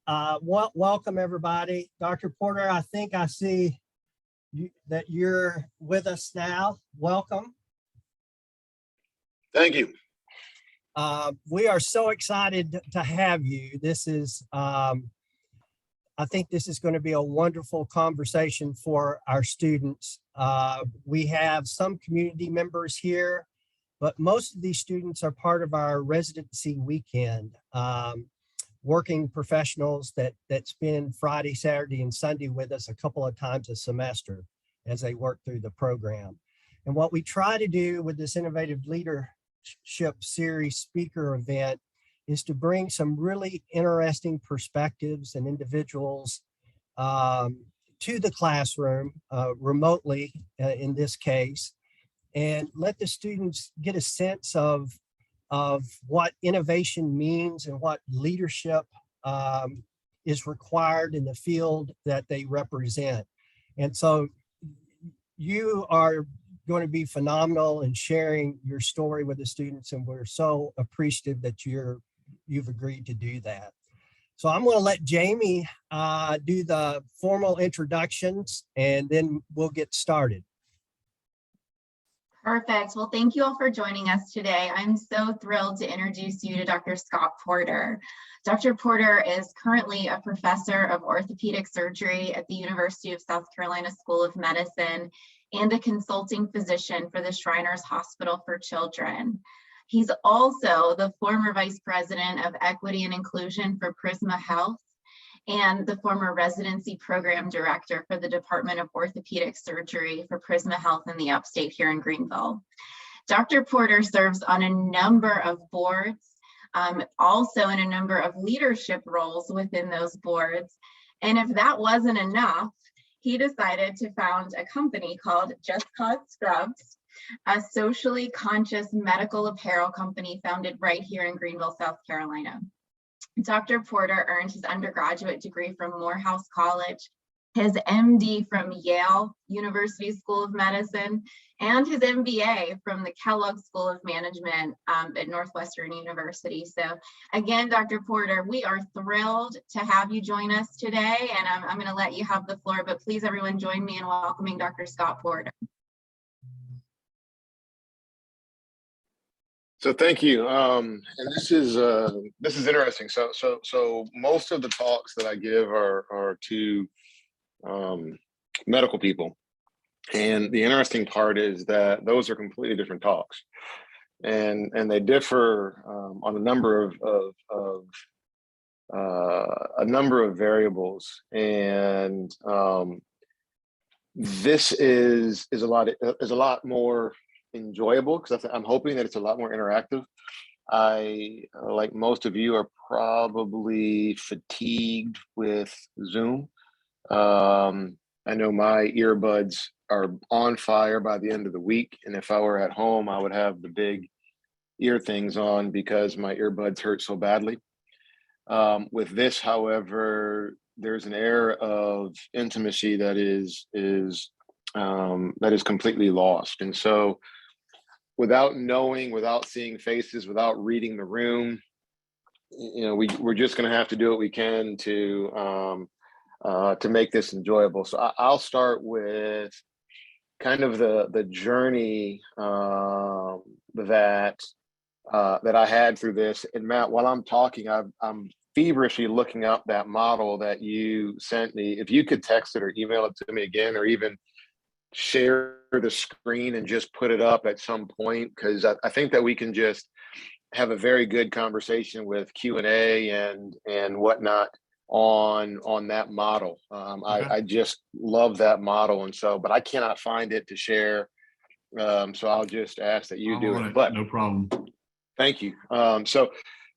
Welcome everybody. Dr. Porter, I think I see that you're with us now. Welcome. Thank you. We are so excited to have you. This is, I think this is going to be a wonderful conversation for our students. We have some community members here, but most of these students are part of our residency weekend. Working professionals that spend Friday, Saturday, and Sunday with us a couple of times a semester as they work through the program. And what we try to do with this Innovative Leadership Series speaker event is to bring some really interesting perspectives and individuals to the classroom remotely in this case, and let the students get a sense of what innovation means and what leadership is required in the field that they represent. And so you are going to be phenomenal in sharing your story with the students, and we're so appreciative that you've agreed to do that. So I'm going to let Jamie do the formal introductions, and then we'll get started. Perfect. Well, thank you all for joining us today. I'm so thrilled to introduce you to Dr. Scott Porter. Dr. Porter is currently a professor of orthopedic surgery at the University of South Carolina School of Medicine and a consulting physician for the Shriners Hospital for Children. He's also the former vice president of equity and inclusion for Prisma Health and the former residency program director for the Department of Orthopedic Surgery for Prisma Health in the upstate here in Greenville. Dr. Porter serves on a number of boards, also in a number of leadership roles within those boards. And if that wasn't enough, he decided to found a company called Just Cause Scrubs, a socially conscious medical apparel company founded right here in Greenville, South Carolina. Dr. Porter earned his undergraduate degree from Morehouse College, his MD from Yale University School of Medicine, and his MBA from the Kellogg School of Management at Northwestern University. So again, Dr. Porter, we are thrilled to have you join us today, and I'm going to let you have the floor, but please everyone join me in welcoming Dr. Scott Porter. So thank you, and this is interesting. So most of the talks that I give are to medical people, and the interesting part is that those are completely different talks, and they differ on a number of variables, and this is a lot more enjoyable because I'm hoping that it's a lot more interactive. I, like most of you, are probably fatigued with Zoom. I know my earbuds are on fire by the end of the week, and if I were at home, I would have the big ear things on because my earbuds hurt so badly. With this, however, there's an air of intimacy that is completely lost, and so without knowing, without seeing faces, without reading the room, you know, we're just going to have to do what we can to make this enjoyable. So I'll start with kind of the journey that I had through this. And Matt, while I'm talking, I'm feverishly looking up that model that you sent me. If you could text it or email it to me again, or even share the screen and just put it up at some point, because I think that we can just have a very good conversation with Q&A and whatnot on that model. Okay. I just love that model, and so, but I cannot find it to share, so I'll just ask that you do it. But no problem. Thank you. So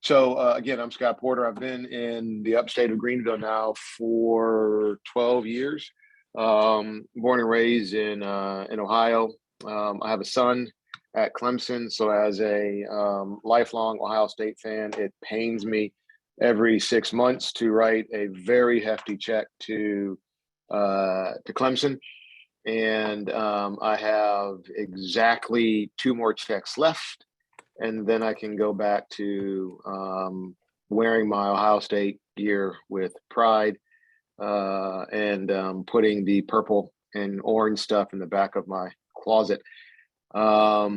again, I'm Scott Porter. I've been in the upstate of Greenville now for 12 years. Born and raised in Ohio. I have a son at Clemson, so as a lifelong Ohio State fan, it pains me every 6 months to write a very hefty check to Clemson, and I have exactly 2 more checks left, and then I can go back to wearing my Ohio State gear with pride, and putting the purple and orange stuff in the back of my closet. I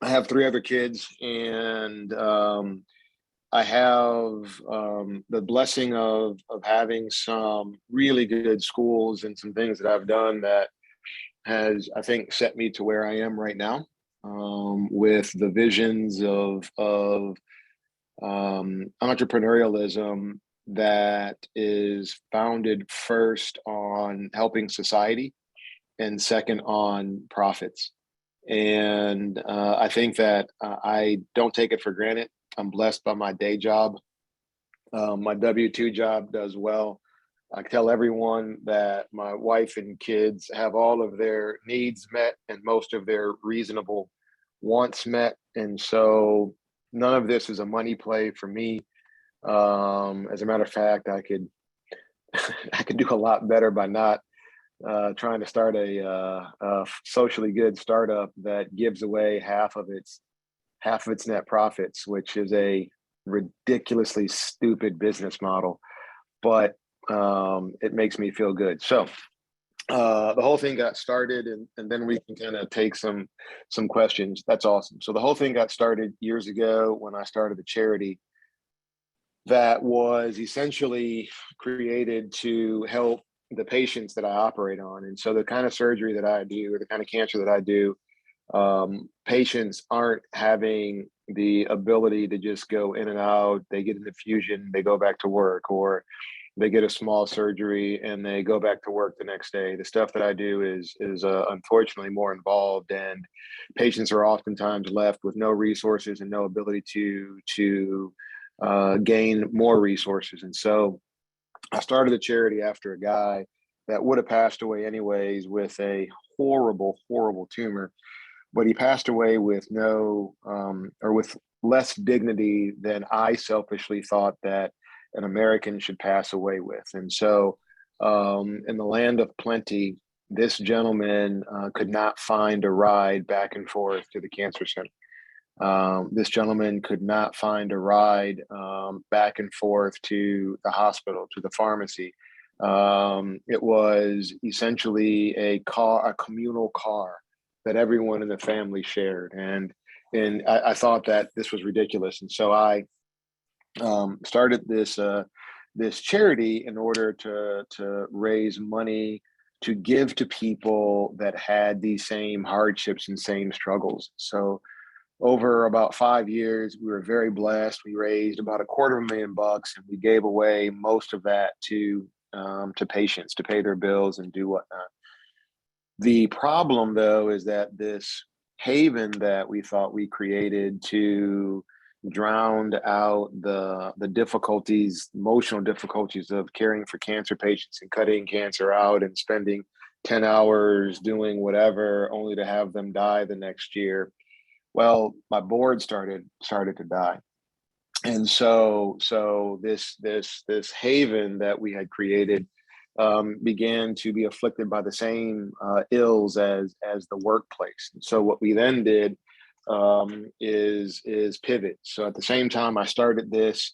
have 3 other kids, and I have the blessing of having some really good schools and some things that I've done that has, I think, set me to where I am right now, with the visions of entrepreneurialism that is founded first on helping society and second on profits. And I think that I don't take it for granted. I'm blessed by my day job. My W-2 job does well. I tell everyone that my wife and kids have all of their needs met and most of their reasonable wants met. And so none of this is a money play for me. As a matter of fact, I could I could do a lot better by not trying to start a socially good startup that gives away half of its net profits, which is a ridiculously stupid business model, but it makes me feel good. So the whole thing got started, and then we can kind of take some questions. That's awesome. So the whole thing got started years ago when I started a charity that was essentially created to help the patients that I operate on. And so the kind of surgery that I do, or the kind of cancer that I do, patients aren't having the ability to just go in and out. They get an infusion, they go back to work, or they get a small surgery and they go back to work the next day. The stuff that I do is unfortunately more involved, and patients are oftentimes left with no resources and no ability to gain more resources. And so I started a charity after a guy that would have passed away anyways with a horrible, horrible tumor, but he passed away with or with less dignity than I selfishly thought that an American should pass away with. And so in the land of plenty, this gentleman could not find a ride back and forth to the cancer center. This gentleman could not find a ride back and forth to the hospital, to the pharmacy. It was essentially a communal car that everyone in the family shared. And I thought that this was ridiculous. And so I started this charity in order to raise money to give to people that had these same hardships and same struggles. So over about 5 years, we were very blessed. We raised about $250,000, and we gave away most of that to patients to pay their bills and do whatnot. The problem, though, is that this haven that we thought we created to drown out the difficulties, emotional difficulties of caring for cancer patients and cutting cancer out and spending 10 hours doing whatever only to have them die the next year. Well, my board started to die. And so this haven that we had created began to be afflicted by the same ills as the workplace. And so what we then did is pivot. So at the same time I started this,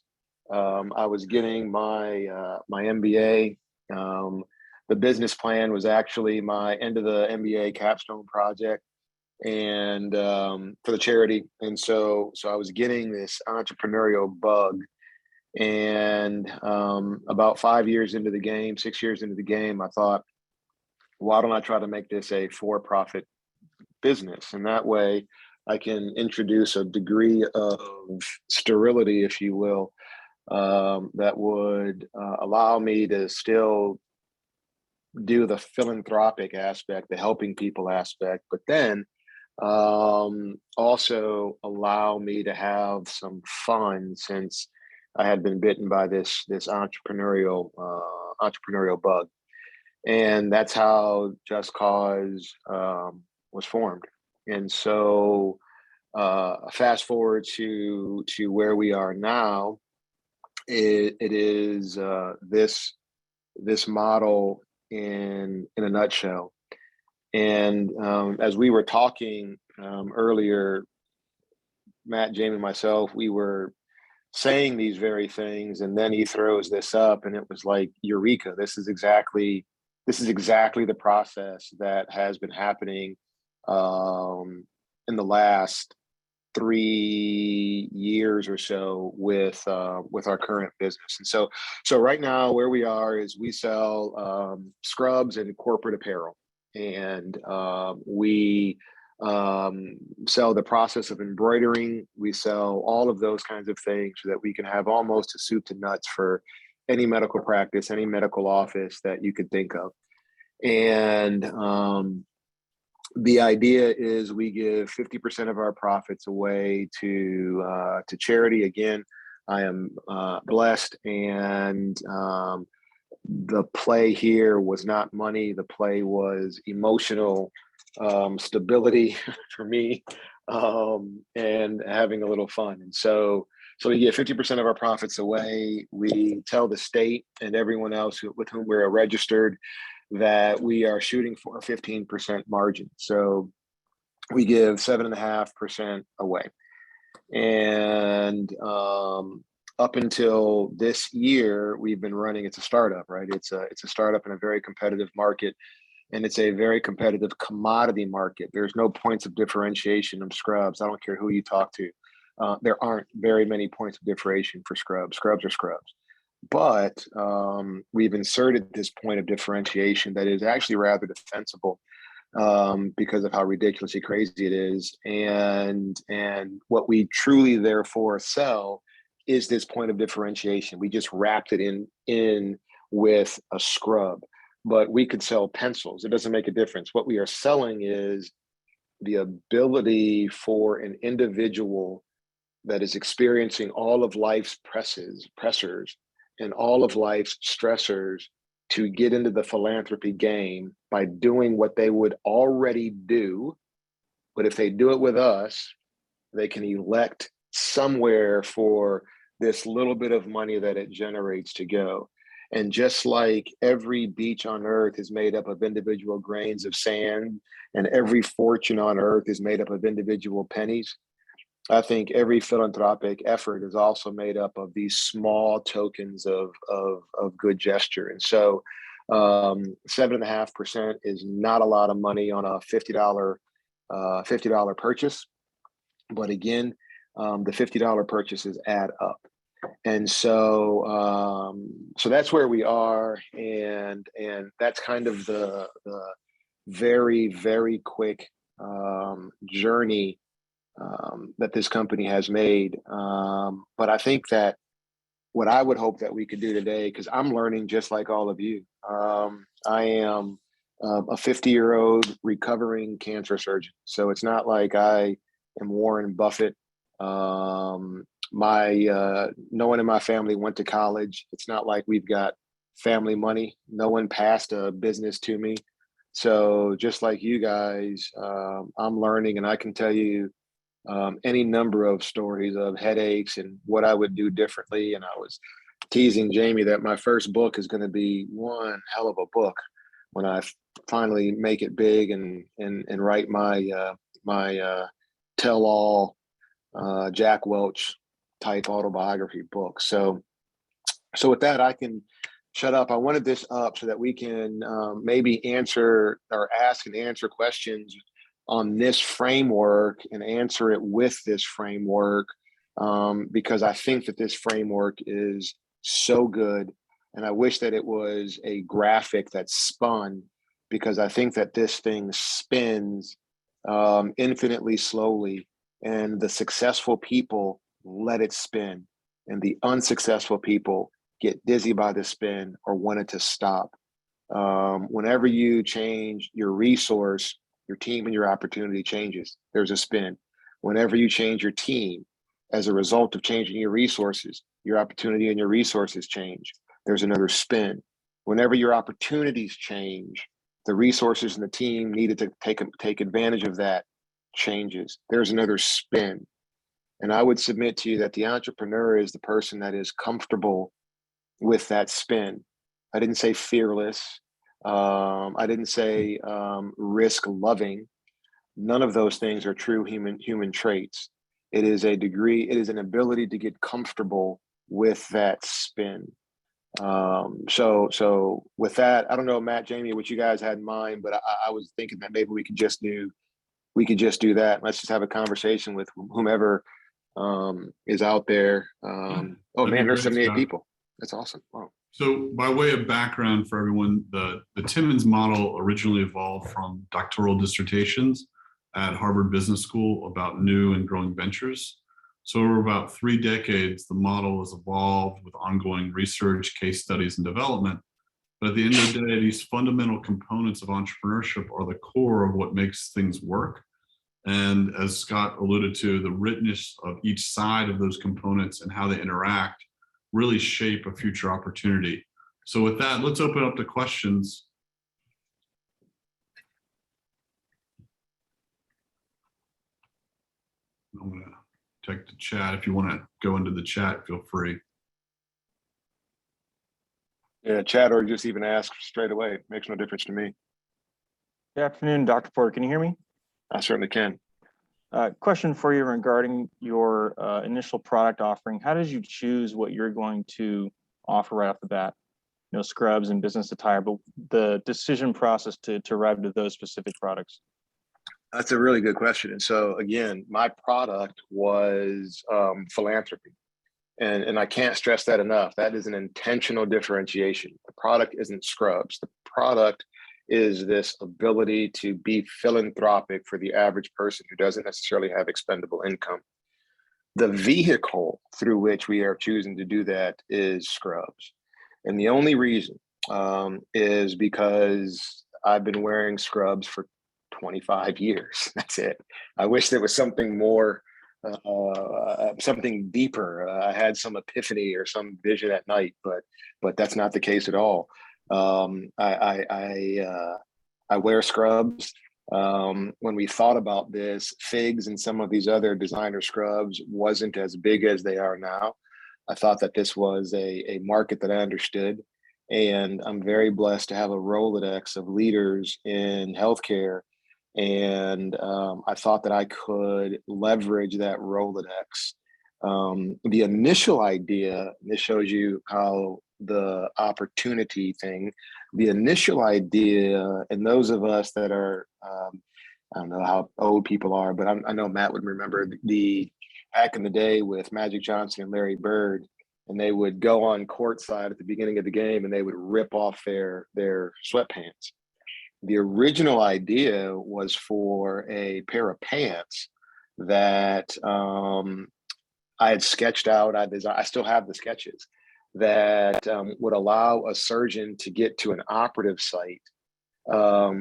I was getting my MBA. The business plan was actually my end of the MBA capstone project, and for the charity. And so I was getting this entrepreneurial bug. And about 5 years into the game, 6 years into the game, I thought, why don't I try to make this a for-profit business? And that way I can introduce a degree of sterility, if you will, that would allow me to still do the philanthropic aspect, the helping people aspect, but then also allow me to have some fun, since I had been bitten by this entrepreneurial bug. And that's how Just Cause was formed. And so fast forward to where we are now, it is this model in a nutshell. And as we were talking earlier, Matt, Jamie, and myself, we were saying these very things, and then he throws this up, and it was like, eureka, this is exactly the process that has been happening in the last 3 years or so with our current business. And so right now where we are is we sell scrubs and corporate apparel, and we sell the process of embroidering. We sell all of those kinds of things so that we can have almost a soup to nuts for any medical practice, any medical office that you could think of. And the idea is we give 50% of our profits away to charity. Again, I am blessed, and the play here was not money. The play was emotional stability for me, and having a little fun. And so we give 50% of our profits away. We tell the state and everyone else with whom we're registered that we are shooting for a 15% margin. So we give 7.5% away. And up until this year, we've been running, it's a startup, right? It's a startup in a very competitive market, and it's a very competitive commodity market. There's no points of differentiation of scrubs. I don't care who you talk to. There aren't very many points of differentiation for scrubs. Scrubs are scrubs. But we've inserted this point of differentiation that is actually rather defensible because of how ridiculously crazy it is. And what we truly therefore sell is this point of differentiation. We just wrapped it in with a scrub, but we could sell pencils. It doesn't make a difference. What we are selling is the ability for an individual that is experiencing all of life's pressures and all of life's stressors to get into the philanthropy game by doing what they would already do. But if they do it with us, they can elect somewhere for this little bit of money that it generates to go. And just like every beach on earth is made up of individual grains of sand, and every fortune on earth is made up of individual pennies, I think every philanthropic effort is also made up of these small tokens of good gesture. And so 7.5% is not a lot of money on a $50 purchase. But again, the $50 purchases add up. And so that's where we are. And that's kind of the very, very quick journey that this company has made. But I think that what I would hope that we could do today, because I'm learning just like all of you. I am a 50-year-old recovering cancer surgeon. So it's not like I am Warren Buffett. No one in my family went to college. It's not like we've got family money. No one passed a business to me. So just like you guys, I'm learning, and I can tell you any number of stories of headaches and what I would do differently. And I was teasing Jamie that my first book is going to be one hell of a book when I finally make it big and write my tell-all Jack Welch type autobiography book. So with that, I can shut up. I wanted this up so that we can maybe answer or ask and answer questions on this framework and answer it with this framework, because I think that this framework is so good. And I wish that it was a graphic that spun, because I think that this thing spins infinitely slowly, and the successful people let it spin, and the unsuccessful people get dizzy by the spin or want it to stop. Whenever you change your resource, your team and your opportunity changes. There's a spin. Whenever you change your team as a result of changing your resources, your opportunity and your resources change. There's another spin. Whenever your opportunities change, the resources and the team needed to take advantage of that changes. There's another spin. And I would submit to you that the entrepreneur is the person that is comfortable with that spin. I didn't say fearless. I didn't say risk loving. None of those things are true human traits. It is a degree, it is an ability to get comfortable with that spin. So with that, I don't know, Matt, Jamie, what you guys had in mind, but I was thinking that maybe we could just do that. Let's just have a conversation with whomever is out there. Oh man, there's 78 people. That's awesome. Wow. So by way of background for everyone, the Timmons model originally evolved from doctoral dissertations at Harvard Business School about new and growing ventures. So over about 3 decades, the model has evolved with ongoing research, case studies, and development. But at the end of the day, these fundamental components of entrepreneurship are the core of what makes things work. And as Scott alluded to, the richness of each side of those components and how they interact really shape a future opportunity. So with that, let's open up to questions. I'm going to check the chat. If you want to go into the chat, feel free. Yeah, chat or just even ask straight away. Makes no difference to me. Good afternoon, Dr. Porter. Can you hear me? I certainly can. Question for you regarding your initial product offering. How did you choose what you're going to offer right off the bat? You know, scrubs and business attire, but the decision process to arrive to those specific products. That's a really good question. And so again, my product was philanthropy. And I can't stress that enough. That is an intentional differentiation. The product isn't scrubs. The product is this ability to be philanthropic for the average person who doesn't necessarily have expendable income. The vehicle through which we are choosing to do that is scrubs. And the only reason is because I've been wearing scrubs for 25 years. That's it. I wish there was something more, something deeper. I had some epiphany or some vision at night, but that's not the case at all. I wear scrubs. When we thought about this, figs and some of these other designer scrubs wasn't as big as they are now. I thought that this was a market that I understood. And I'm very blessed to have a Rolodex of leaders in healthcare. And I thought that I could leverage that Rolodex. The initial idea, this shows you how the opportunity thing, the initial idea, and those of us that are, I don't know how old people are, but I know Matt would remember back in the day with Magic Johnson and Larry Bird, and they would go on courtside at the beginning of the game and they would rip off their sweatpants. The original idea was for a pair of pants that I had sketched out. I still have the sketches that would allow a surgeon to get to an operative site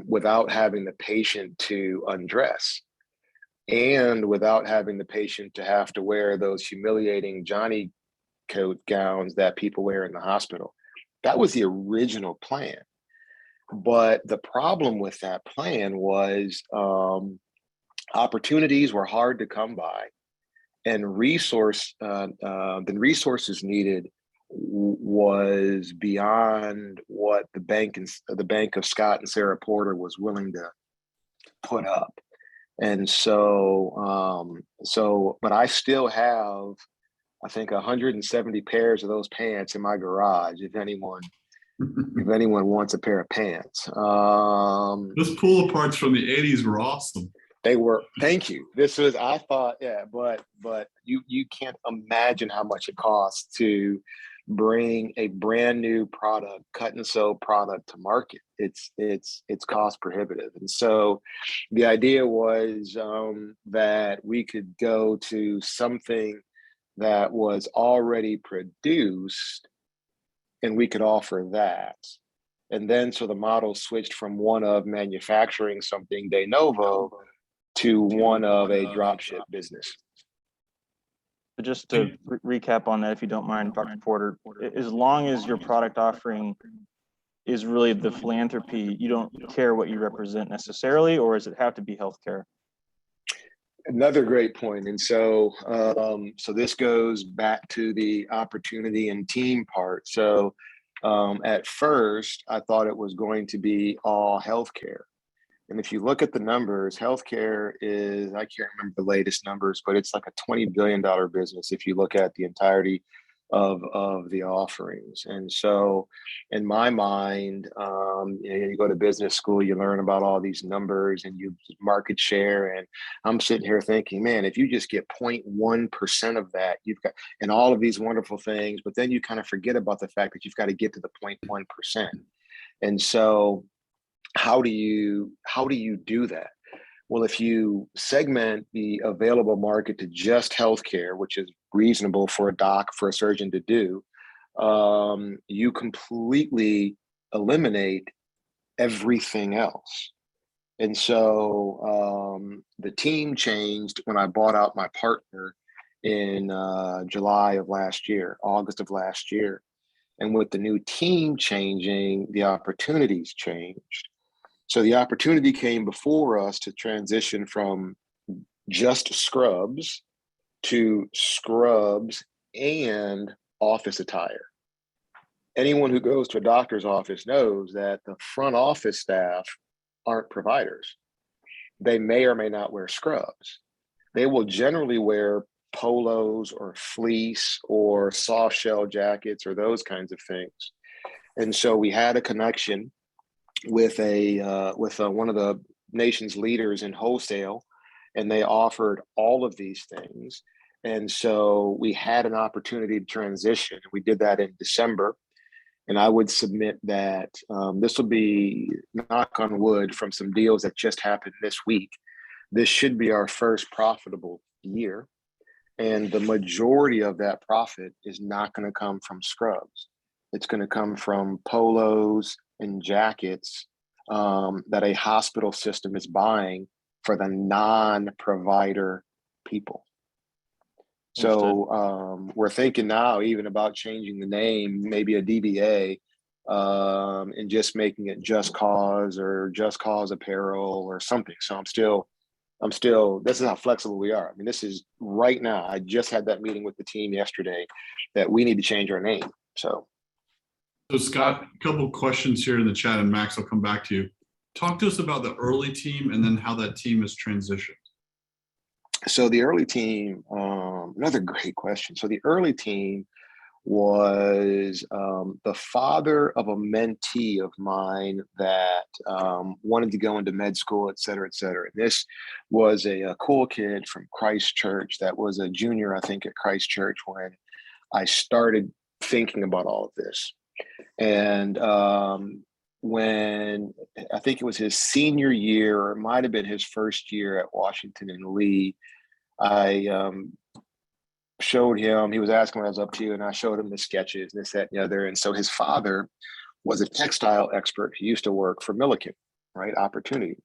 without having the patient to undress and without having the patient to have to wear those humiliating Johnny coat gowns that people wear in the hospital. That was the original plan. But the problem with that plan was opportunities were hard to come by, and the resources needed was beyond what the bank of Scott and Sarah Porter was willing to put up. And so, but I still have, I think, 170 pairs of those pants in my garage. If anyone wants a pair of pants. Those pull aparts from the 80s were awesome. They were, thank you. This was, I thought, yeah, but you can't imagine how much it costs to bring a brand new product, cut and sew product to market. It's cost prohibitive. And so the idea was that we could go to something that was already produced and we could offer that. And then so the model switched from one of manufacturing something de novo to one of a dropship business. So just to recap on that, if you don't mind, Dr. Porter, as long as your product offering is really the philanthropy, you don't care what you represent necessarily, or does it have to be healthcare? Another great point. And so, so this goes back to the opportunity and team part. So at first, I thought it was going to be all healthcare. And if you look at the numbers, healthcare is, I can't remember the latest numbers, but it's like a $20 billion business if you look at the entirety of the offerings. And so in my mind, you go to business school, you learn about all these numbers and you market share. And I'm sitting here thinking, man, if you just get 0.1% of that, you've got, and all of these wonderful things, but then you kind of forget about the fact that you've got to get to the 0.1%. And so how do you do that? Well, if you segment the available market to just healthcare, which is reasonable for a surgeon to do, you completely eliminate everything else. And so the team changed when I bought out my partner in July of last year, August of last year. And with the new team changing, the opportunities changed. So the opportunity came before us to transition from just scrubs to scrubs and office attire. Anyone who goes to a doctor's office knows that the front office staff aren't providers. They may or may not wear scrubs. They will generally wear polos or fleece or soft shell jackets or those kinds of things. And so we had a connection with one of the nation's leaders in wholesale, and they offered all of these things. And so we had an opportunity to transition. We did that in December. And I would submit that this will be, knock on wood, from some deals that just happened this week. This should be our first profitable year. And the majority of that profit is not going to come from scrubs. It's going to come from polos and jackets that a hospital system is buying for the non-provider people. So we're thinking now even about changing the name, maybe a DBA, and just making it Just Cause or Just Cause Apparel or something. So I'm still, this is how flexible we are. I mean, this is right now. I just had that meeting with the team yesterday that we need to change our name. So Scott, a couple of questions here in the chat, and Max, I'll come back to you. Talk to us about the early team and then how that team has transitioned. So the early team, another great question. So the early team was the father of a mentee of mine that wanted to go into med school, et cetera, et cetera. This was a cool kid from Christ Church that was a junior, I think, at Christ Church when I started thinking about all of this. And when I think it was his senior year, or it might have been his first year at Washington and Lee, I showed him, he was asking what I was up to, and I showed him the sketches and this, that, and the other. And so his father was a textile expert. He used to work for Milliken, right? Opportunity.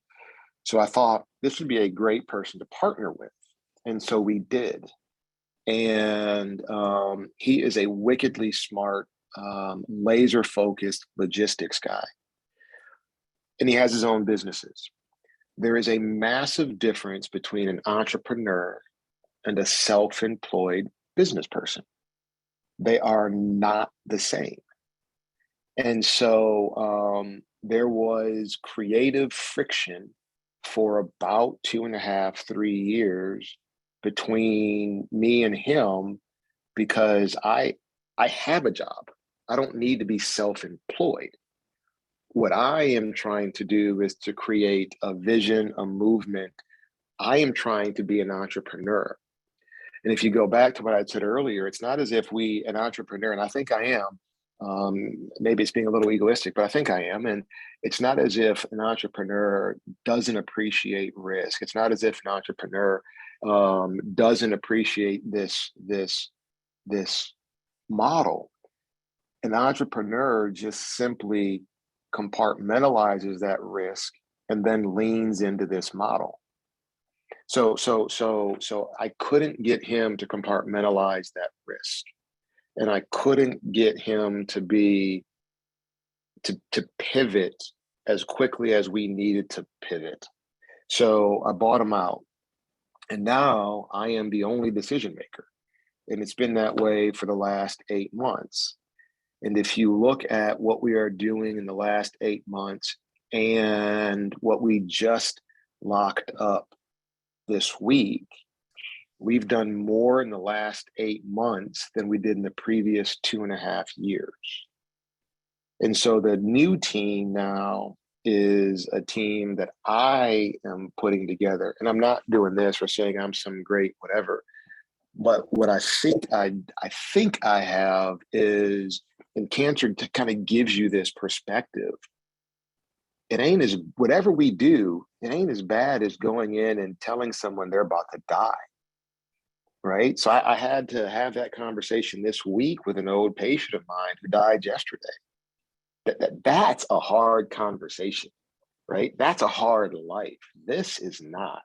So I thought this would be a great person to partner with. And so we did. And he is a wickedly smart, laser focused logistics guy. And he has his own businesses. There is a massive difference between an entrepreneur and a self-employed business person. They are not the same. And so there was creative friction for about 2.5, 3 years between me and him, because I have a job. I don't need to be self-employed. What I am trying to do is to create a vision, a movement. I am trying to be an entrepreneur. And if you go back to what I said earlier, it's not as if an entrepreneur, and I think I am, maybe it's being a little egoistic, but I think I am. And it's not as if an entrepreneur doesn't appreciate risk. It's not as if an entrepreneur doesn't appreciate this model. An entrepreneur just simply compartmentalizes that risk and then leans into this model. So I couldn't get him to compartmentalize that risk, and I couldn't get him to pivot as quickly as we needed to pivot. So I bought him out, and now I am the only decision maker, and it's been that way for the last 8 months. And if you look at what we are doing in the last 8 months, And what we just locked up this week, we've done more in the last 8 months than we did in the previous 2.5 years. And so the new team now is a team that I am putting together. And I'm not doing this or saying I'm some great whatever. But what I think I have is, and cancer kind of gives you this perspective. It ain't as, whatever we do, it ain't as bad as going in and telling someone they're about to die. Right. So I had to have that conversation this week with an old patient of mine who died yesterday. That's a hard conversation, right? That's a hard life. This is not.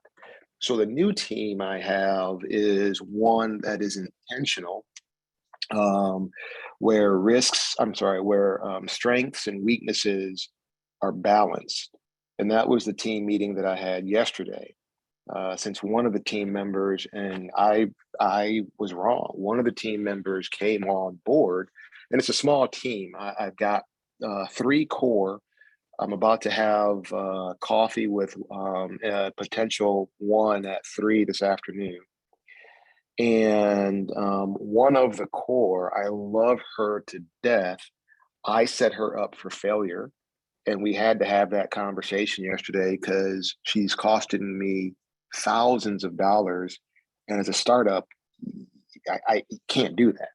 So the new team I have is one that is intentional, where strengths and weaknesses are balanced. And that was the team meeting that I had yesterday. Since one of the team members, and I was wrong, one of the team members came on board, and it's a small team. I've got 3 core. I'm about to have coffee with a potential 1 at 3 this afternoon. And one of the core, I love her to death. I set her up for failure. And we had to have that conversation yesterday because she's costing me thousands of dollars. And as a startup, I can't do that.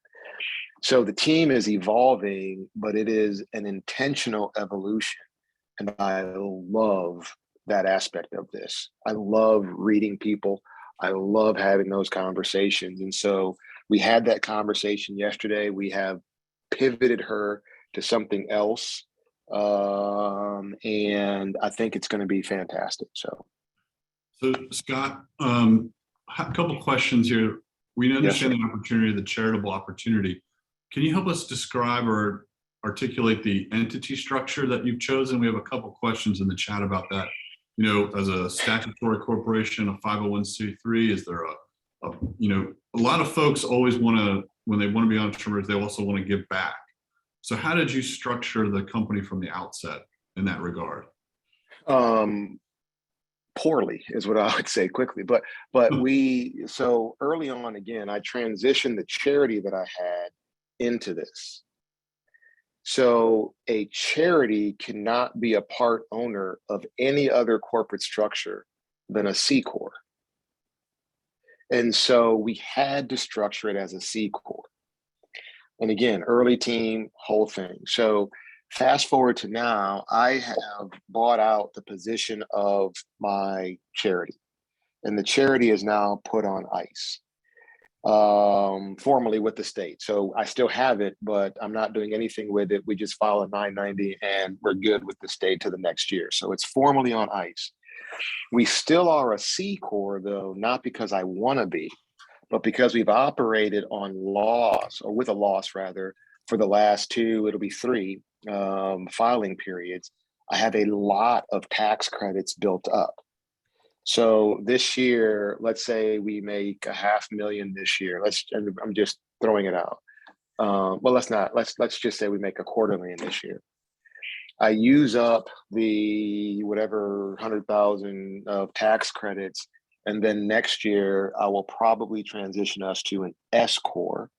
So the team is evolving, but it is an intentional evolution. And I love that aspect of this. I love reading people. I love having those conversations. And so we had that conversation yesterday. We have pivoted her to something else. And I think it's going to be fantastic. So Scott, a couple questions here. We understand the opportunity, the charitable opportunity. Can you help us describe or articulate the entity structure that you've chosen? We have a couple questions in the chat about that. You know, as a statutory corporation, a 501c3, is there a lot of folks always want to, when they want to be entrepreneurs, they also want to give back. So how did you structure the company from the outset in that regard? Poorly is what I would say quickly, but so early on, again, I transitioned the charity that I had into this. So a charity cannot be a part owner of any other corporate structure than a C Corp. And so we had to structure it as a C Corp. And again, early team, whole thing. So fast forward to now, I have bought out the position of my charity, and the charity is now put on ice, formally with the state. So I still have it, but I'm not doing anything with it. We just file a 990 and we're good with the state to the next year. So it's formally on ice. We still are a C Corp though, not because I want to be, but because we've operated on loss, or with a loss rather, for the last 2, it'll be 3 filing periods. I have a lot of tax credits built up. So this year, let's say we make $500,000 this year. I'm just throwing it out. Well, let's just say we make $250,000 this year. I use up the whatever 100,000 of tax credits. And then next year, I will probably transition us to an S Corp,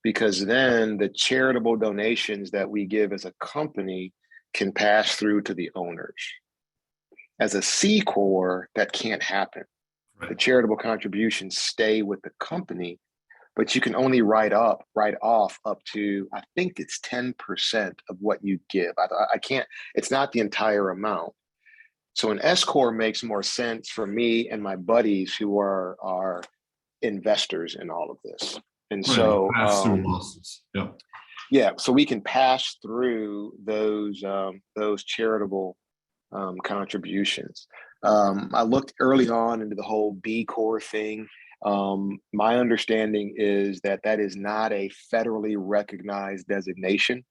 because then the charitable donations that we give as a company can pass through to the owners. As a C Corp, that can't happen. Right. The charitable contributions stay with the company, but you can only write off up to, I think it's 10% of what you give. I can't, it's not the entire amount. So an S Corp makes more sense for me and my buddies who are investors in all of this. And right. So pass through losses. Yeah. So we can pass through those charitable contributions. I looked early on into the whole B Corp thing. My understanding is that is not a federally recognized designation.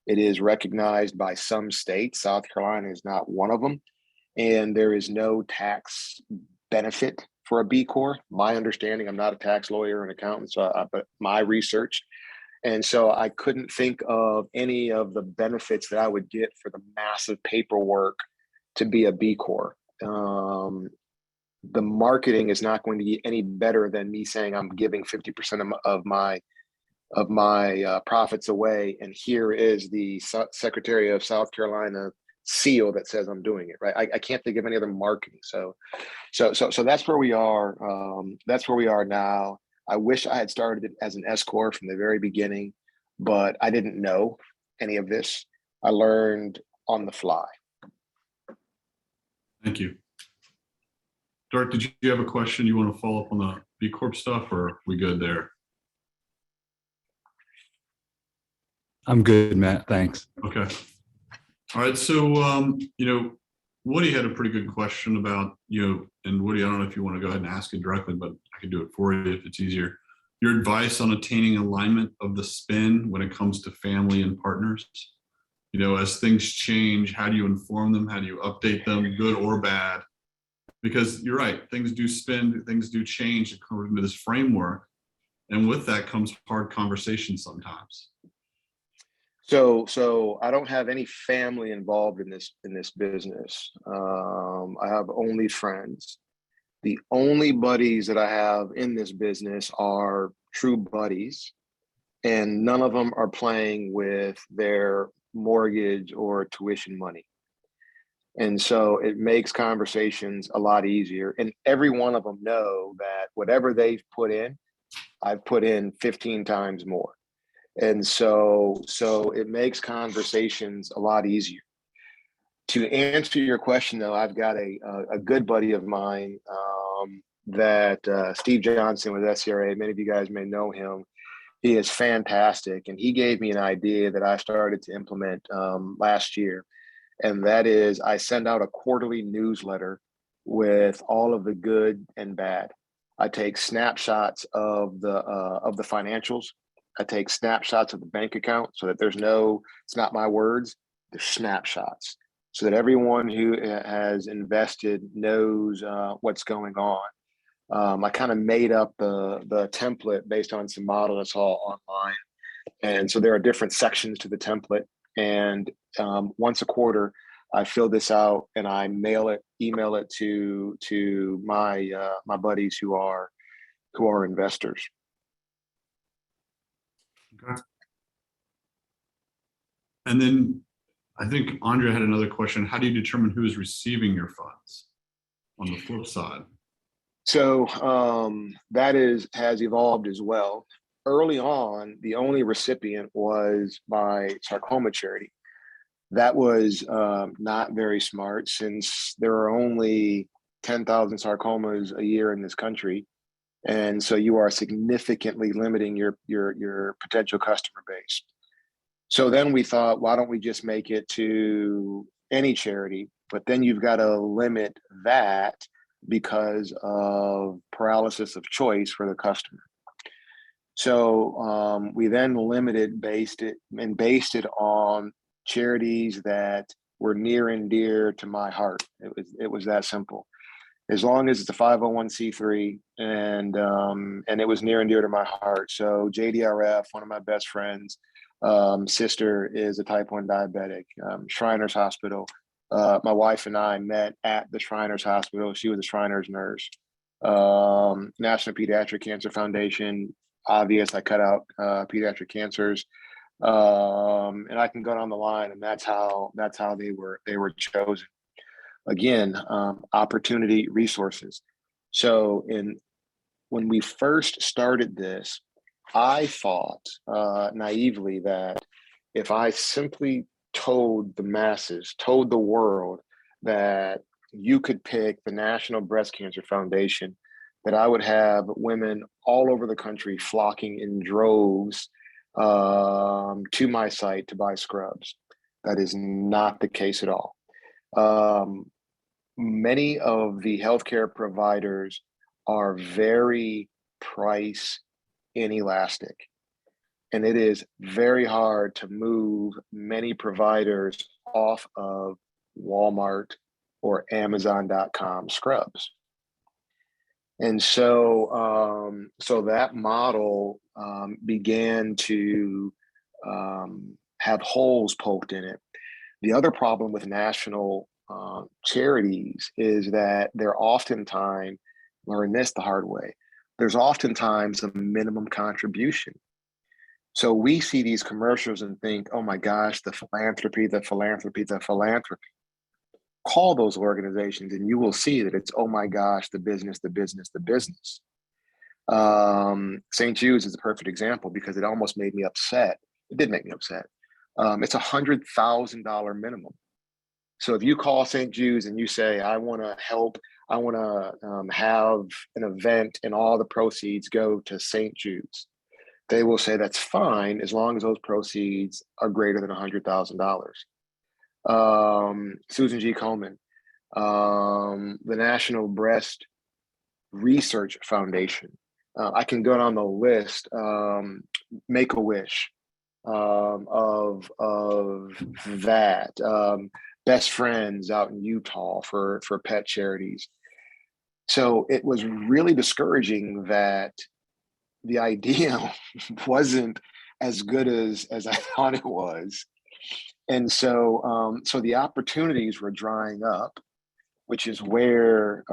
It is recognized by some states. South Carolina is not one of them. And there is no tax benefit for a B Corp. My understanding, I'm not a tax lawyer or an accountant, but my research And so I couldn't think of any of the benefits that I would get for the massive paperwork to be a B Corp. The marketing is not going to be any better than me saying I'm giving 50% of my profits away, and here is the Secretary of South Carolina seal that says I'm doing it, right? I can't think of any other marketing. So that's where we are. That's where we are now. I wish I had started it as an S Corp from the very beginning, but I didn't know any of this. I learned on the fly. Thank you. Dirk, did you have a question you want to follow up on the B Corp stuff, or are we good there? I'm good, Matt. Thanks. Okay. All right. So, Woody had a pretty good question about, and Woody, I don't know if you want to go ahead and ask it directly, but I can do it for you if it's easier. Your advice on attaining alignment of the spin when it comes to family and partners. As things change, how do you inform them? How do you update them, good or bad? Because you're right, things do spin, things do change according to this framework. And with that comes hard conversations sometimes. So I don't have any family involved in this business. I have only friends. The only buddies that I have in this business are true buddies, and none of them are playing with their mortgage or tuition money. And so it makes conversations a lot easier. And every one of them know that whatever they've put in, I've put in 15 times more. And so it makes conversations a lot easier. To answer your question, though, I've got a good buddy of mine that Steve Johnson with SCRA. Many of you guys may know him. He is fantastic. And he gave me an idea that I started to implement last year. And that is, I send out a quarterly newsletter with all of the good and bad. I take snapshots of the financials. I take snapshots of the bank account so that it's not my words, they're snapshots, so that everyone who has invested knows what's going on. I kind of made up the template based on some model that's all online. And so there are different sections to the template. And once a quarter, I fill this out and I email it to my buddies who are investors. Okay. And then I think Andrea had another question. How do you determine who is receiving your funds on the flip side? So that has evolved as well. Early on, the only recipient was my sarcoma charity. That was not very smart, since there are only 10,000 sarcomas a year in this country. And so you are significantly limiting your potential customer base. So then we thought, why don't we just make it to any charity? But then you've got to limit that because of paralysis of choice for the customer. So we then based it on charities that were near and dear to my heart. It was that simple. As long as it's a 501c3 and it was near and dear to my heart. So JDRF, one of my best friends, sister is a type 1 diabetic. Shriners Hospital. My wife and I met at the Shriners Hospital. She was a Shriners nurse. National Pediatric Cancer Foundation. Obvious, I cut out pediatric cancers. And I can go down the line, and that's how they were chosen. Again, opportunity, resources. So when we first started this, I thought naively that if I simply told the masses, told the world that you could pick the National Breast Cancer Foundation, that I would have women all over the country flocking in droves to my site to buy scrubs. That is not the case at all. Many of the healthcare providers are very price inelastic, and it is very hard to move many providers off of Walmart or Amazon.com scrubs. And so that model began to have holes poked in it. The other problem with national charities is that they're oftentimes, learn this the hard way, there's oftentimes a minimum contribution. So we see these commercials and think, oh my gosh, the philanthropy, the philanthropy, the philanthropy. Call those organizations and you will see that it's, oh my gosh, the business, the business, the business. St. Jude's is a perfect example because it almost made me upset. It did make me upset. It's $100,000 minimum. So if you call St. Jude's and you say, I want to help, I want to have an event and all the proceeds go to St. Jude's, they will say that's fine as long as those proceeds are greater than $100,000. Susan G. Komen, the National Breast Research Foundation. I can go down the list. Make-A-Wish of that. Best Friends out in Utah for pet charities. So it was really discouraging that the idea wasn't as good as I thought it was. And so the opportunities were drying up, which is where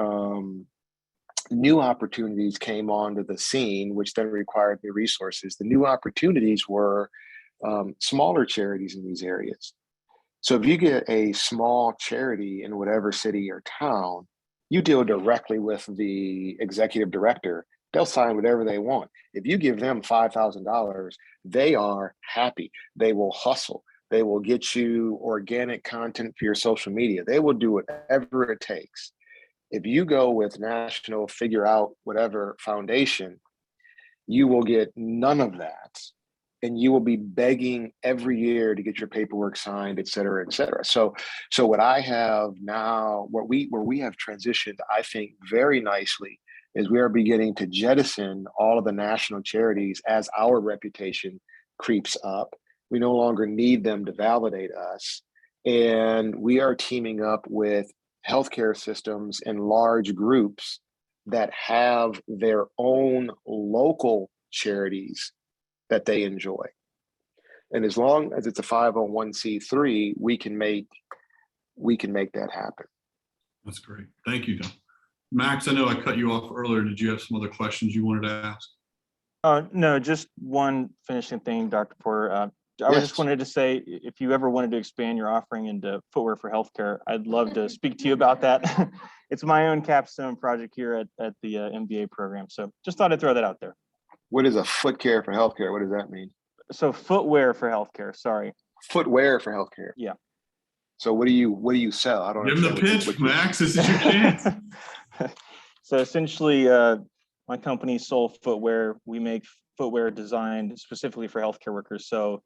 new opportunities came onto the scene, which then required new resources. The new opportunities were smaller charities in these areas. So if you get a small charity in whatever city or town, you deal directly with the executive director. They'll sign whatever they want. If you give them $5,000, they are happy. They will hustle. They will get you organic content for your social media. They will do whatever it takes. If you go with National Figure Out Whatever Foundation, you will get none of that. And you will be begging every year to get your paperwork signed, et cetera, et cetera. So what I have now, where we have transitioned, I think very nicely, is we are beginning to jettison all of the national charities as our reputation creeps up. We no longer need them to validate us. And we are teaming up with healthcare systems and large groups that have their own local charities that they enjoy. And as long as it's a 501c3, we can make that happen. That's great. Thank you, Don. Max, I know I cut you off earlier. Did you have some other questions you wanted to ask? No, just one finishing thing, Dr. Porter. I Yes. just wanted to say, if you ever wanted to expand your offering into footwear for healthcare, I'd love to speak to you about that. It's my own capstone project here at the MBA program. So just thought I'd throw that out there. What is a foot care for healthcare? What does that mean? So footwear for healthcare, sorry. Footwear for healthcare. Yeah. So what do you sell? I don't Give them the understand pitch, Max. This is your chance. So essentially, my company, Soul Footwear, we make footwear designed specifically for healthcare workers. So,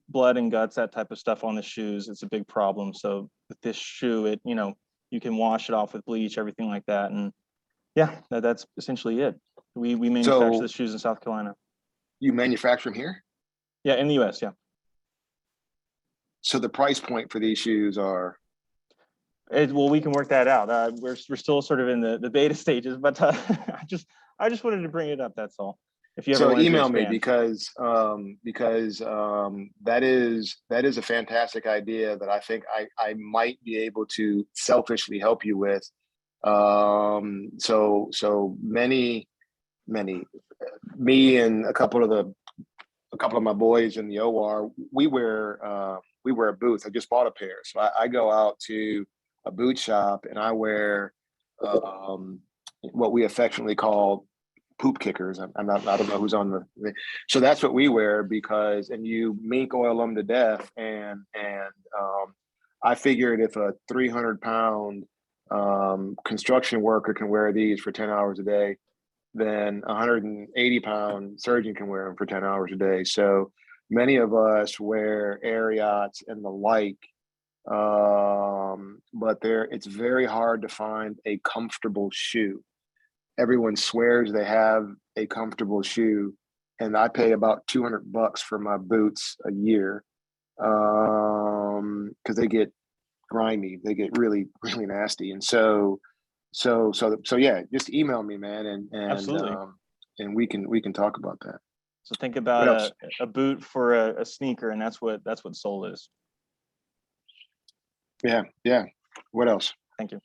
blood and guts, that type of stuff on the shoes, it's a big problem. So with this shoe, you can wash it off with bleach, everything like that. And yeah, that's essentially it. We manufacture the shoes in South Carolina. You manufacture them here? Yeah, in the US, yeah. So the price point for these shoes are? Well, we can work that out. We're still sort of in the beta stages, but I just wanted to bring it up. That's all. If you ever so email me because that is a fantastic idea that I think I might be able to selfishly help you with. So many, me and a couple of my boys in the OR, we wear boots. I just bought a pair, so I go out to a boot shop and I wear what we affectionately call poop kickers. I don't know who's on the. So that's what we wear because, and you mink oil them to death, and I figured if a 300-pound construction worker can wear these for 10 hours a day, then a 180-pound surgeon can wear them for 10 hours a day. So many of us wear air yachts and the like, but it's very hard to find a comfortable shoe. Everyone swears they have a comfortable shoe, and I pay about $200 for my boots a year because they get grimy, they get really, really nasty. And so So yeah, just email me, man, Absolutely. And we can talk about that. So think What about else? a boot for a sneaker, and that's what sole is. Yeah. What else? Thank you.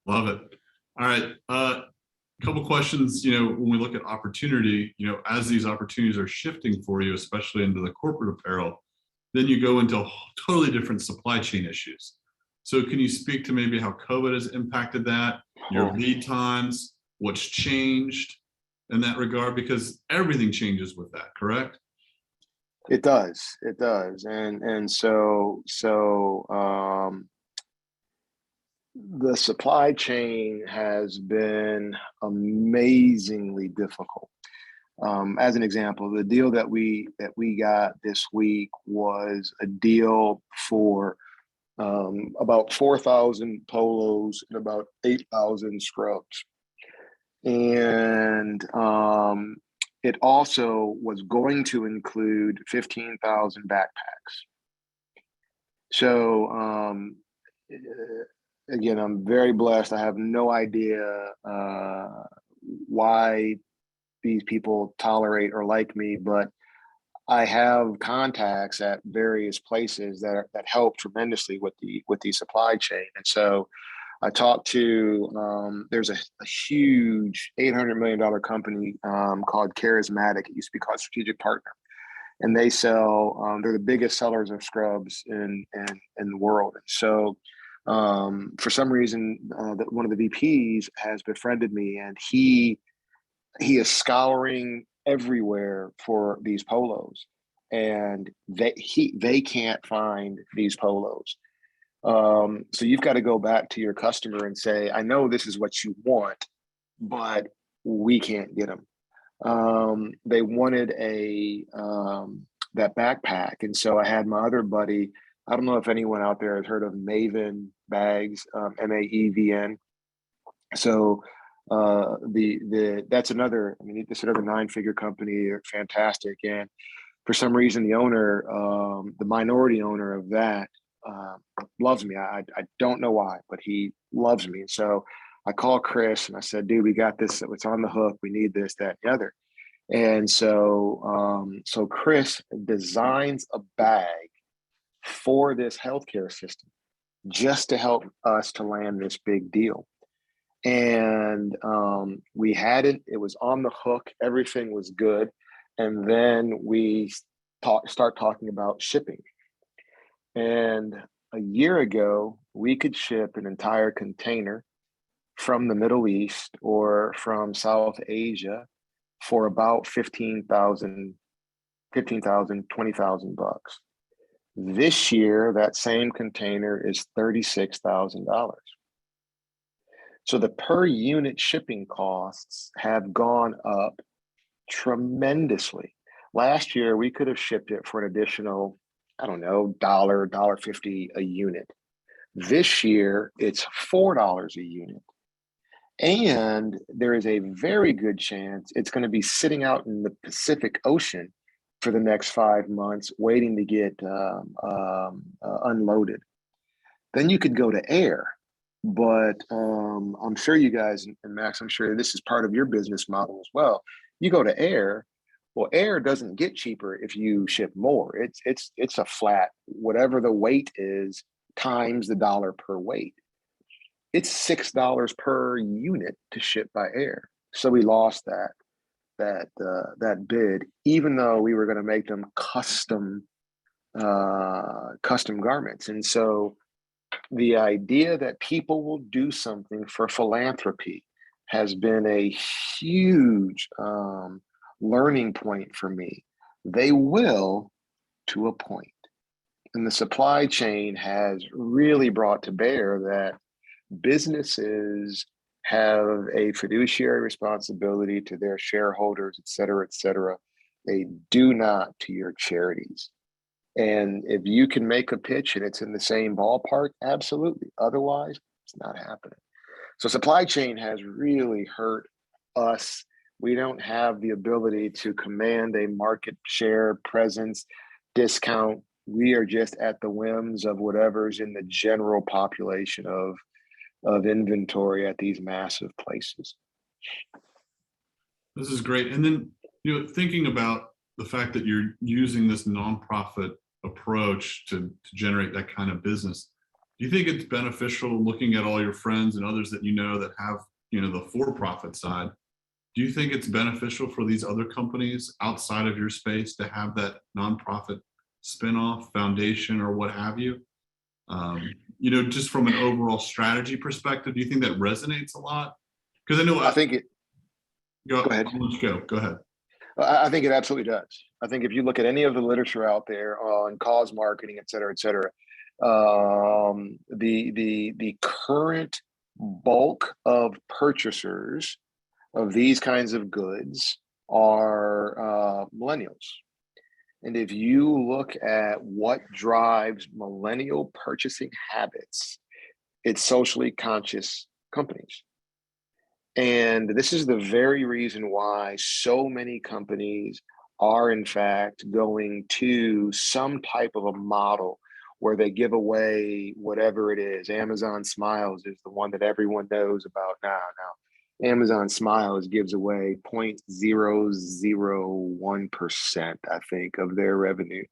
Love it. All right. Couple questions, when we look at opportunity, as these opportunities are shifting for you, especially into the corporate apparel, then you go into totally different supply chain issues. So can you speak to maybe how COVID has impacted that, your lead times, what's changed in that regard? Because everything changes with that, correct? It does. And so the supply chain has been amazingly difficult. As an example, the deal that we got this week was a deal for about 4,000 polos and about 8,000 scrubs. And it also was going to include 15,000 backpacks. So again, I'm very blessed. I have no idea why these people tolerate or like me, but I have contacts at various places that help tremendously with the supply chain. And so I talked to there's a huge $800 million company called Charismatic. It used to be called Strategic Partner, and they sell. They're the biggest sellers of scrubs in the world. And so for some reason, one of the VPs has befriended me, and he is everywhere for these polos, and they can't find these polos. So you've got to go back to your customer and say, I know this is what you want, but we can't get them. They wanted that backpack. And so I had my other buddy, I don't know if anyone out there has heard of Maven bags, Maevn. So that's another, it's another 9-figure company. They're fantastic. And for some reason, the owner, the minority owner of that, loves me. I don't know why, but he loves me. And so I called Chris and I said, dude, we got this. It's on the hook. We need this, that, and the other. And so Chris designs a bag for this healthcare system just to help us to land this big deal. And we had it. It was on the hook. Everything was good. And then we start talking about shipping. And a year ago, we could ship an entire container from the Middle East or from South Asia for about $15,000, $20,000. This year, that same container is $36,000. So the per unit shipping costs have gone up tremendously. Last year, we could have shipped it for an additional, I don't know, $1.50 a unit. This year, it's $4 a unit. And there is a very good chance it's going to be sitting out in the Pacific Ocean for the next 5 months, waiting to get unloaded. Then you could go to air. But I'm sure you guys, and Max, I'm sure this is part of your business model as well. You go to air, well, air doesn't get cheaper if you ship more. It's a flat, whatever the weight is, times the dollar per weight. It's $6 per unit to ship by air. So we lost that bid, even though we were going to make them custom garments. And so the idea that people will do something for philanthropy has been a huge learning point for me. They will, to a point. And the supply chain has really brought to bear that businesses have a fiduciary responsibility to their shareholders, et cetera, et cetera. They do not to your charities. And if you can make a pitch and it's in the same ballpark, absolutely. Otherwise, it's not happening. So supply chain has really hurt us. We don't have the ability to command a market share, presence, discount. We are just at the whims of whatever's in the general population of of inventory at these massive places. This is great. And then, thinking about the fact that you're using this nonprofit approach to generate that kind of business, do you think it's beneficial, looking at all your friends and others that that have, the for-profit side? Do you think it's beneficial for these other companies outside of your space to have that nonprofit spinoff, foundation, or what have you? Just from an overall strategy perspective, do you think that resonates a lot? Because I think it. Go ahead. Go ahead. I think it absolutely does. I think if you look at any of the literature out there on cause marketing, et cetera, the current bulk of purchasers of these kinds of goods are millennials. And if you look at what drives millennial purchasing habits, it's socially conscious companies. And this is the very reason why so many companies are in fact going to some type of a model where they give away whatever it is. Amazon Smiles is the one that everyone knows about now. Amazon Smiles gives away 0.001%, I think, of their revenue.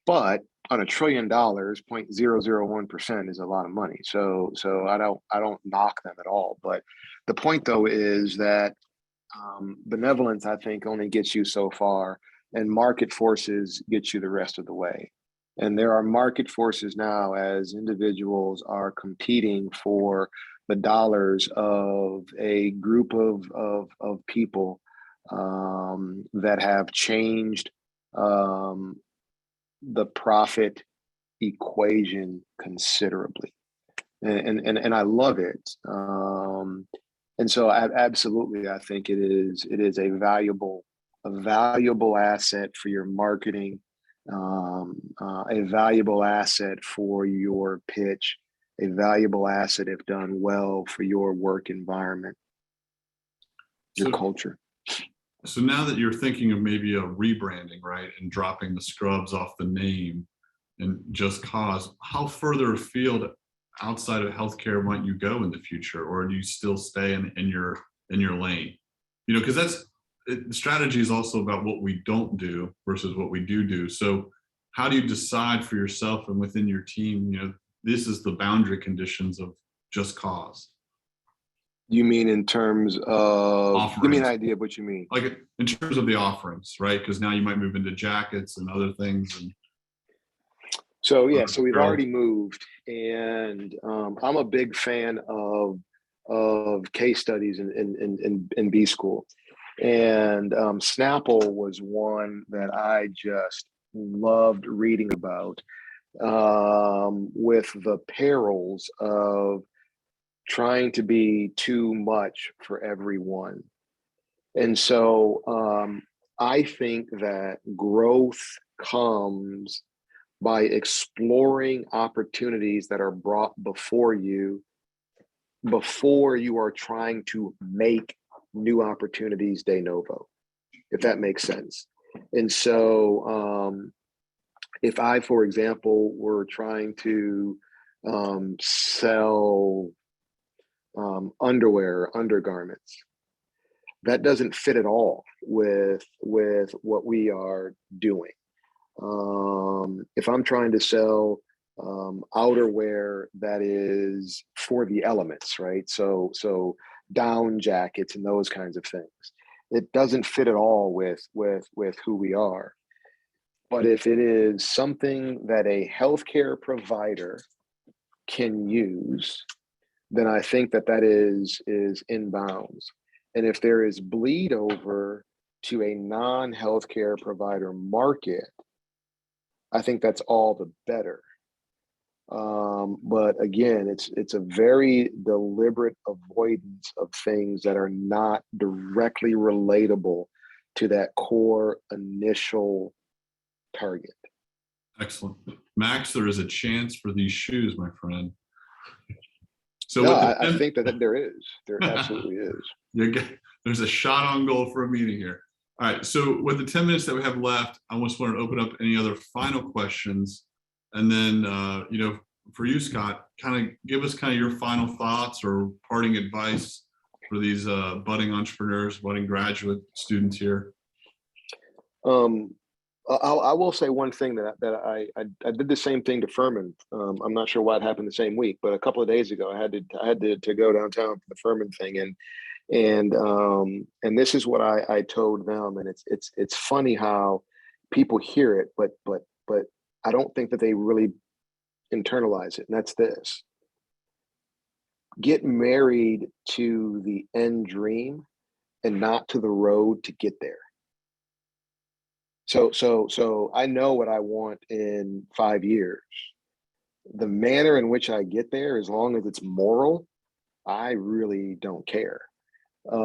But on $1 trillion, 0.001% is a lot of money. So I don't knock them at all. But the point, though, is that benevolence, I think, only gets you so far, and market forces get you the rest of the way. And there are market forces now as individuals are competing for the dollars of a group of people that have changed the profit equation considerably. And I love it. And so absolutely, I think it is a valuable asset for your marketing, a valuable asset for your pitch, a valuable asset if done well for your work environment, your culture. So now that you're thinking of maybe a rebranding, right, and dropping the scrubs off the name and Just Cause, how further afield outside of healthcare might you go in the future, or do you still stay in your lane? Because strategy is also about what we don't do versus what we do. So how do you decide for yourself and within your team, this is the boundary conditions of Just Cause? You mean in terms of, offerings. Give me an idea of what you mean. Like in terms of the offerings, right? Because now you might move into jackets and other things. And so we've already moved, and I'm a big fan of case studies in B school. And Snapple was one that I just loved reading about, with the perils of trying to be too much for everyone. And so I think that growth comes by exploring opportunities that are brought before you are trying to make new opportunities de novo, if that makes sense. And so if I, for example, were trying to sell underwear, undergarments, that doesn't fit at all with what we are doing. If I'm trying to sell outerwear that is for the elements, right? So down jackets and those kinds of things, it doesn't fit at all with who we are. But if it is something that a healthcare provider can use, then I think that is in bounds. And if there is bleed over to a non-healthcare provider market, I think that's all the better. But again, it's a very deliberate avoidance of things that are not directly relatable to that core initial target. Excellent. Max, there is a chance for these shoes, my friend. So no, I think that there absolutely is. There's a shot on goal for a meeting here. All right, so with the 10 minutes that we have left, I just want to open up any other final questions. And then, for you, Scott, kind of give us kind of your final thoughts or parting advice for these budding entrepreneurs, budding graduate students here. I will say one thing that I did the same thing to Furman. I'm not sure why it happened the same week, but a couple of days ago I had to go downtown for the Furman thing, and this is what I told them, and it's funny how people hear it, but I don't think that they really internalize it, and that's this: get married to the end dream and not to the road to get there. So I know what I want in 5 years. The manner in which I get there, as long as it's moral, I really don't care. I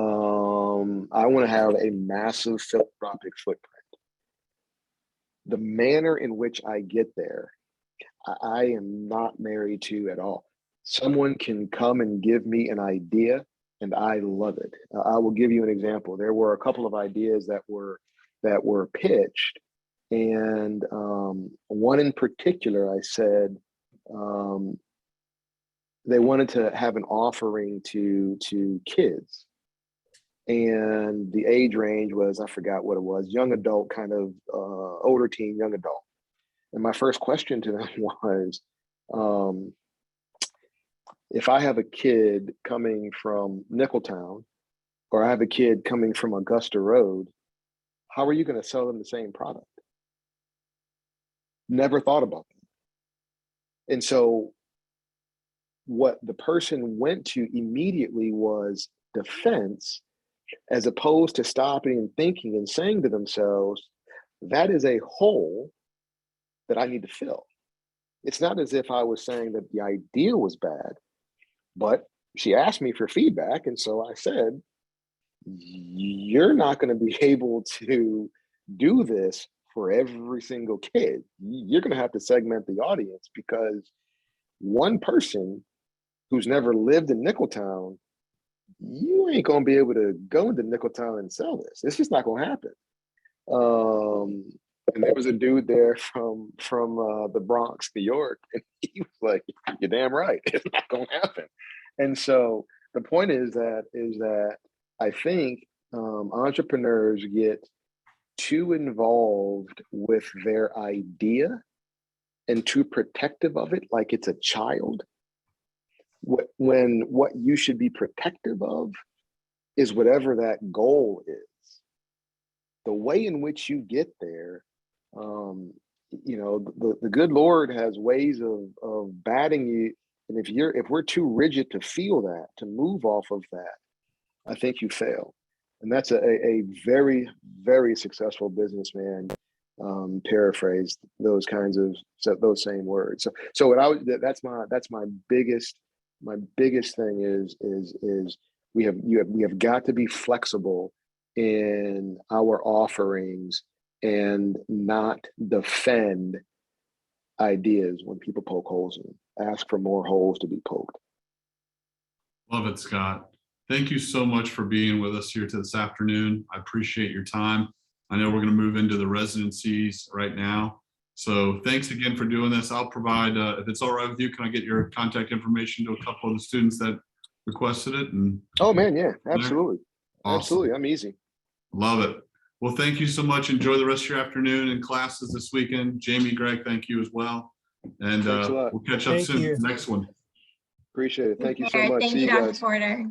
want to have a massive philanthropic footprint. The manner in which I get there, I am not married to at all. Someone can come and give me an idea, and I love it. I will give you an example. There were a couple of ideas that were pitched, and one in particular, I said they wanted to have an offering to kids, and the age range was, I forgot what it was, young adult, kind of older teen, young adult. And my first question to them was, if I have a kid coming from Nickeltown, or I have a kid coming from Augusta Road, how are you going to sell them the same product? Never thought about that. And so what the person went to immediately was defense, as opposed to stopping and thinking and saying to themselves, that is a hole that I need to fill. It's not as if I was saying that the idea was bad, but she asked me for feedback. And so I said, you're not going to be able to do this for every single kid. You're going to have to segment the audience, because one person who's never lived in Nickeltown, you ain't going to be able to go into Nickeltown and sell this. It's just not going to happen. And there was a dude there from the Bronx, New York, and he was like, "You're damn right, it's not going to happen." And so the point is that I think entrepreneurs get too involved with their idea and too protective of it, like it's a child. When what you should be protective of is whatever that goal is. The way in which you get there, the good Lord has ways of batting you. And if we're too rigid to feel that, to move off of that, I think you fail. And that's a very, very successful businessman paraphrased those same words. So that's my biggest thing is we have got to be flexible in our offerings and not defend ideas when people poke holes in them. Ask for more holes to be poked. Love it, Scott. Thank you so much for being with us here this afternoon. I appreciate your time. I know we're going to move into the residencies right now. So thanks again for doing this. I'll provide, if it's all right with you, can I get your contact information to a couple of the students that requested it? And oh man, yeah, absolutely. Awesome. Absolutely, I'm easy. Love it. Well, thank you so much. Enjoy the rest of your afternoon and classes this weekend. Jamie, Greg, thank you as well. And we'll catch up soon. Next one. Appreciate it. Thank you so much. Thank you, Dr. Porter.